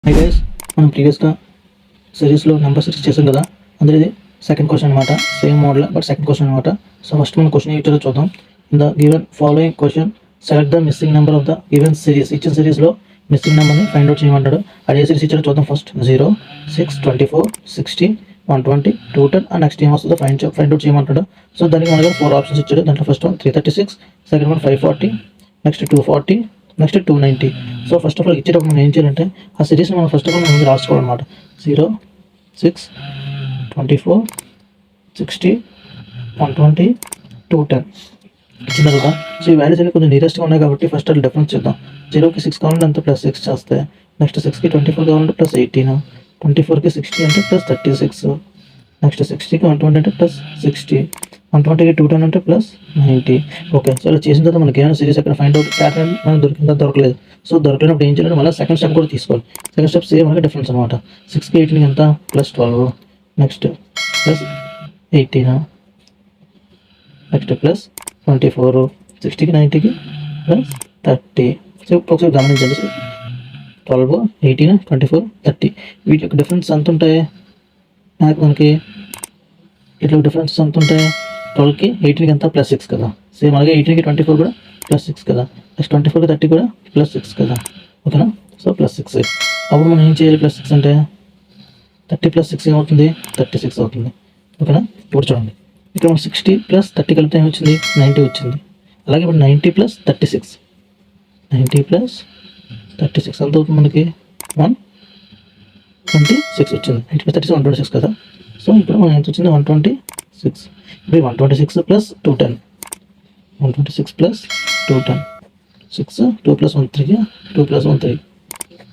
Hi guys, మనం ప్రీవియస్గా సిరీస్లో నెంబర్ సిరీస్ చేసాం కదా. అందులో ఇది సెకండ్ క్వశ్చన్ అనమాట. Same model but second question అనమాట. సో ఫస్ట్ మనం క్వశ్చన్ ఇచ్చారో చూద్దాం. In the given following question select the missing number of the given series. ఇచ్చిన సిరీస్లో మిస్సింగ్ నెంబర్ని ఫైండ్ అవుట్ చేయమంటాడు. అది ఏ సిరీస్ ఇచ్చారో చూద్దాం. ఫస్ట్ 0, 6, 24, 60, 120, 210 అండ్ నెక్స్ట్ ఏం వస్తుందో ఫైండ్ అవుట్ చేయమంటాడు. సో దానికి మనకి 4 ఆప్షన్స్ ఇచ్చాడు. దాంట్లో first one 336, second one 540, next 240, next 290. So first of all ఇచ్చేటప్పుడు మనం ఏం చేయాలంటే ఆ సిరీస్ని మనం ఫస్ట్ ఆఫ్ ఆల్ మనం రాసుకోవాలన్నమాట. 0, 6, 24, 60, 120, 210 ఇచ్చిన తర్వాత సో ఈ వాల్యూస్ అన్ని కొంచెం నియరెస్ట్గా ఉన్నాయి కాబట్టి ఫస్ట్ అది డిఫరెన్స్ చేద్దాం. 0కి 6 కావాలంటే అంత +6 చేస్తే, నెక్స్ట్ 6కి 24 కావాలంటే +18, 24కి 60 అంటే +36, నెక్స్ట్ 60కి 120 అంటే +60, 120కి 210 అంటే +90. ఓకే, సో ఇలా చేసిన తర్వాత మనకి ఏమైనా సిరీస్ అక్కడ ఫైండ్ అవుట్ ప్యాటర్న్ మనకు దొరికిందా దొరకలేదు. సో దొరకలేనప్పుడు ఏం చేయాలంటే మళ్ళీ సెకండ్ స్టెప్ కూడా తీసుకోవాలి. సెకండ్ స్టెప్ సేమ్ మనకి డిఫరెన్స్ అనమాట. 6కి 18కి ఎంత +12, నెక్స్ట్ +18, నెక్స్ట్ +24, 60కి 90కి +30. సో ఒకసారి గమనించండి. 12, 18, 24, 30 వీటి యొక్క డిఫరెన్స్ ఎంత ఉంటాయి మనకి? ఇట్లా డిఫరెన్సెస్ ఎంత ఉంటాయి? 12కి 18కి ఎంత +6 కదా. సేమ్ అలాగే 18కి 24 కూడా +6 కదా. నెక్స్ట్ 24కి 30 కూడా +6 కదా. ఓకేనా? సో +6. అప్పుడు మనం ఏం చేయాలి? +6 అంటే 30 + 6 ఏమవుతుంది? 36 అవుతుంది. ఓకేనా? ఇప్పుడు చూడండి, ఇక్కడ మనం 60 + 30 కలిపితే ఏమొచ్చింది? 90 వచ్చింది. అలాగే ఇప్పుడు 90 + 36, 90 + 36 ఎంత అవుతుంది మనకి? 126 వచ్చింది. 90 + 36 126 కదా. సో ఇప్పుడు మనం ఎంత వచ్చింది? 126. ఇప్పుడు 126 + 210, 126 + 210, 6, 2 + 1 3, 2 + 1 3,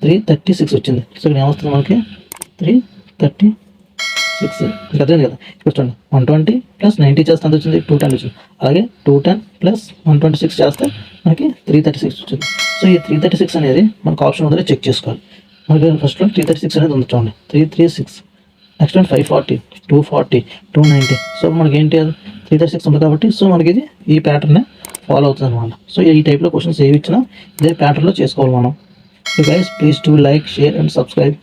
336 వచ్చింది. సో ఇక్కడ ఏమొస్తుంది మనకి? 336. మీకు అర్థమైంది కదా. ఇప్పుడు చూడండి, 120 + 90 చేస్తే ఎంత వచ్చింది? 210 వచ్చింది. అలాగే 210 + 126 చేస్తే మనకి 336 వచ్చింది. సో ఈ 336 అనేది మనకు ఆప్షన్ ఉందని చెక్ చేసుకోవాలి. మనకి ఫస్ట్లో 336 అనేది ఉంది చూడండి, 336. నెక్స్ట్ 540, 240, 290. సో మనకి ఏంటి? 336 ఉంది కాబట్టి సో మనకి ఇది ఈ ప్యాటర్న్ ఫాలో అవుతుంది అనమాట. సో ఈ టైప్లో క్వశ్చన్స్ ఏవి ఇచ్చినా ఇదే ప్యాటర్న్లో చేసుకోవాలి మనం. So guys, please to like, share and subscribe.